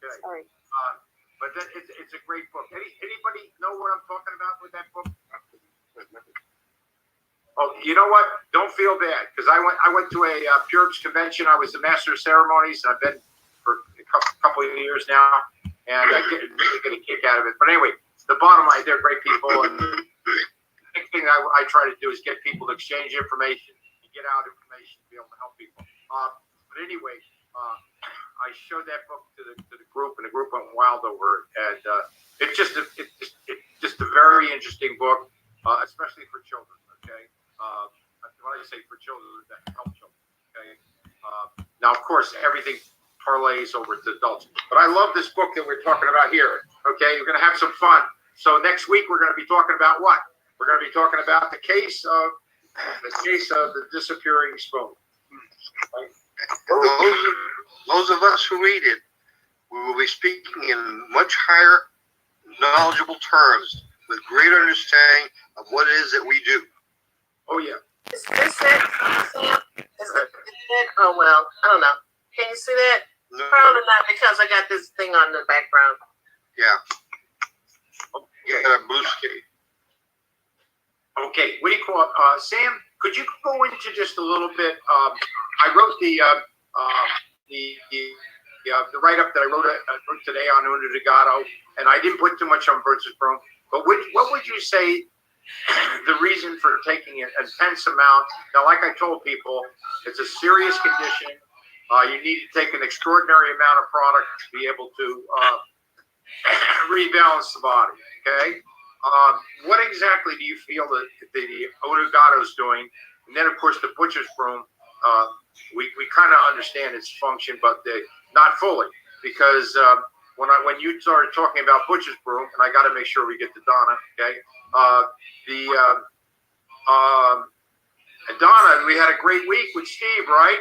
Okay. Sorry. But it's a great book. Anybody know what I'm talking about with that book? Oh, you know what? Don't feel bad, because I went to a Puritan convention. I was the master of ceremonies. I've been for a couple of years now, and I really get a kick out of it. But anyway, the bottom line, they're great people, and the big thing I try to do is get people to exchange information, and get out information to be able to help people. But anyway, I showed that book to the group, and the group went wild over it. And it's just a very interesting book, especially for children. Okay. When I say for children, that help children. Okay. Now, of course, everything parlays over to adults. But I love this book that we're talking about here. Okay, we're going to have some fun. So next week we're going to be talking about what? We're going to be talking about the case of the disappearing spoon. Right? Those of us who read it, we will be speaking in much higher, knowledgeable terms with greater understanding of what it is that we do. Oh yeah. Is this it, Sam? Is it? Oh well, I don't know. Can you see that? No. Probably not, because I got this thing on the background. Yeah. Okay. Yeah, blue screen. Okay. What do you call it? Sam, could you go into just a little bit? I wrote the write-up that I wrote today on Uno de Gato, and I didn't put too much on Birds of Broom. But what would you say the reason for taking an intense amount? Now, like I told people, it's a serious condition. You need to take an extraordinary amount of product to be able to rebalance the body. Okay. What exactly do you feel that the Uno de Gato is doing? And then, of course, the Butcher's Broom. We kind of understand its function, but not fully, because when you started talking about Butcher's Broom, and I got to make sure we get to Donna. Okay. Donna, we had a great week with Steve, right?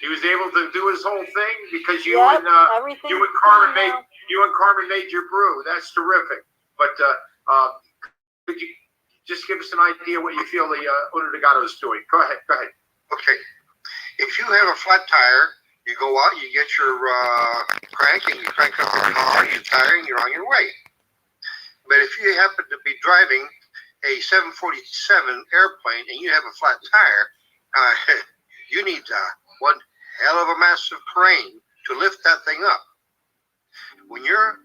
He was able to do his whole thing because you and Carmen made your brew. That's terrific. But could you just give us an idea what you feel the Uno de Gato is doing? Go ahead. Okay. If you have a flat tire, you go out, you get your crank, and you crank up the car, your tire, and you're on your way. But if you happen to be driving a 747 airplane and you have a flat tire, you need one hell of a massive crane to lift that thing up. When your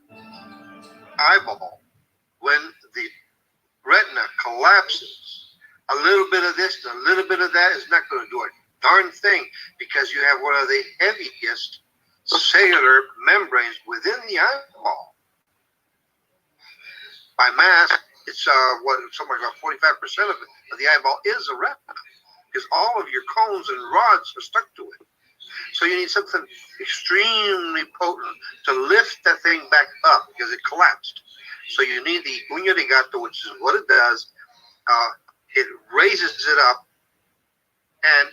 eyeball, when the retina collapses, a little bit of this and a little bit of that is not going to do a darn thing, because you have one of the heaviest cellular membranes within the eyeball. By mass, it's something like about 45% of the eyeball is a retina, because all of your cones and rods are stuck to it. So you need something extremely potent to lift that thing back up, because it collapsed. So you need the Uno de Gato, which is what it does. It raises it up, and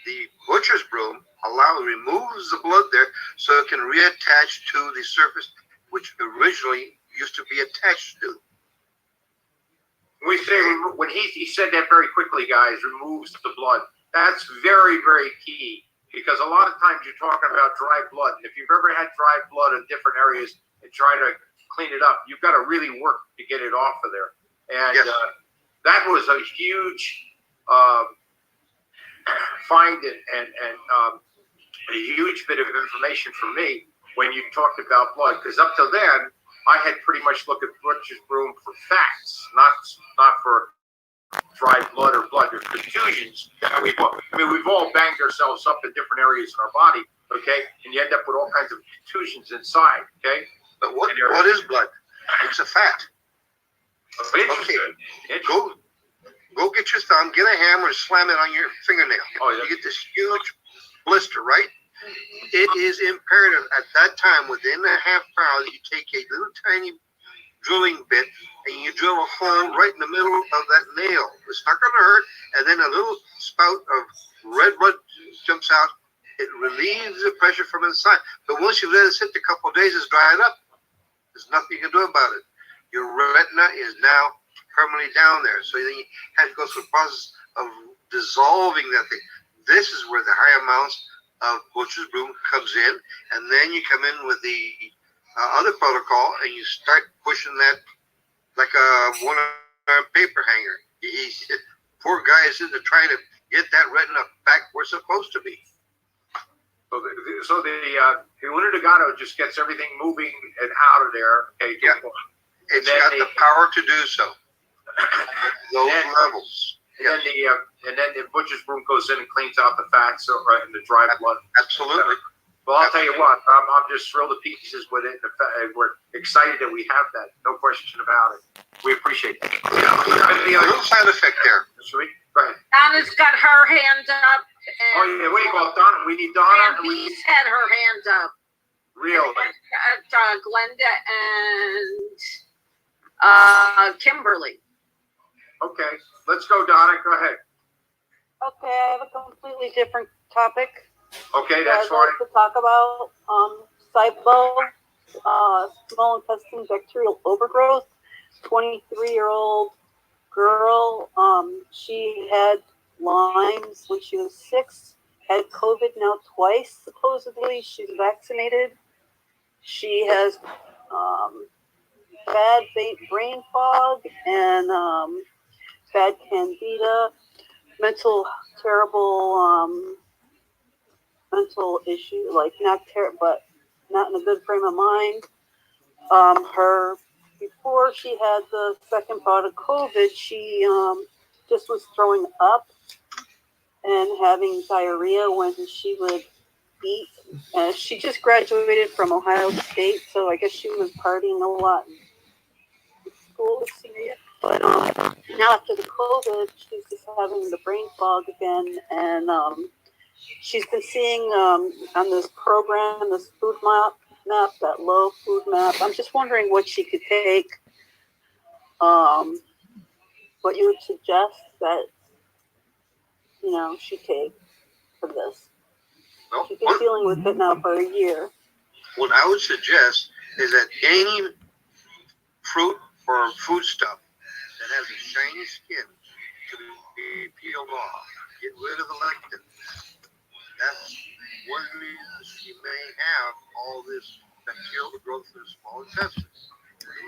the Butcher's Broom removes the blood there, so it can reattach to the surface, which originally used to be attached to. We say when he said that very quickly, guys, removes the blood. That's very, very key, because a lot of times you're talking about dry blood. And if you've ever had dry blood in different areas and try to clean it up, you've got to really work to get it off of there. And yes. That was a huge find and a huge bit of information for me when you talked about blood, because up till then I had pretty much looked at Butcher's Broom for facts, not for dry blood or blood or contusions. We've all banged ourselves up in different areas in our body, okay, and you end up with all kinds of contusions inside, okay. But what is blood? It's a fat. Okay, go get your thumb, get a hammer, and slam it on your fingernail. Oh, yeah. You get this huge blister, right? It is imperative at that time, within a half hour, that you take a little tiny drilling bit and you drill a hole right in the middle of that nail. It's not going to hurt, and then a little spout of red blood jumps out. It relieves the pressure from inside. But once you let it sit a couple of days, it's dried up. There's nothing you can do about it. Your retina is now permanently down there. So then you have to go through the process of dissolving that thing. This is where the high amounts Butcher's Brew comes in, and then you come in with the other protocol, and you start pushing that like a one-arm paper hanger. Poor guy is in there trying to get that retina back where it's supposed to be. So the Unigato just gets everything moving and out of there. Okay, Yeah. It's got the power to do so. Those levels. And then the butcher's broom goes in and cleans out the fats and the dry blood. Absolutely. Well, I'll tell you what, I'm just thrilled to pieces with it. We're excited that we have that. No question about it. We appreciate that. A little side effect there. Sweet. Go ahead. Donna's got her hand up. Oh yeah, what do you call it, Donna? We need Donna. And Bee's had her hand up. Really? Glenda and Kimberly. Okay, let's go, Donna. Go ahead. Okay, I have a completely different topic. Okay, that that's I'd fine. like to talk about. SIBO, small intestine bacterial overgrowth. 23-year-old girl. She had Lyme's when she was 6. Had COVID now twice. Supposedly, she's vaccinated. She has bad brain fog and bad candida, terrible mental issue, like but not in a good frame of mind. Before she had the second bout of COVID, she just was throwing up and having diarrhea when she would eat. She just graduated from Ohio State, so I guess she was partying a lot in school this year. But now after the COVID, she's just having the brain fog again, and she's been seeing on this program, this food map, that low food map. I'm just wondering what she could take, what you would suggest that, she take for this. Well, She's been dealing with it now for a year. what I would suggest is that any fruit or foodstuff that has a shiny skin to be peeled off. Get rid of the lectin. That's one of the reasons you may have all this bacterial growth in the small intestines. The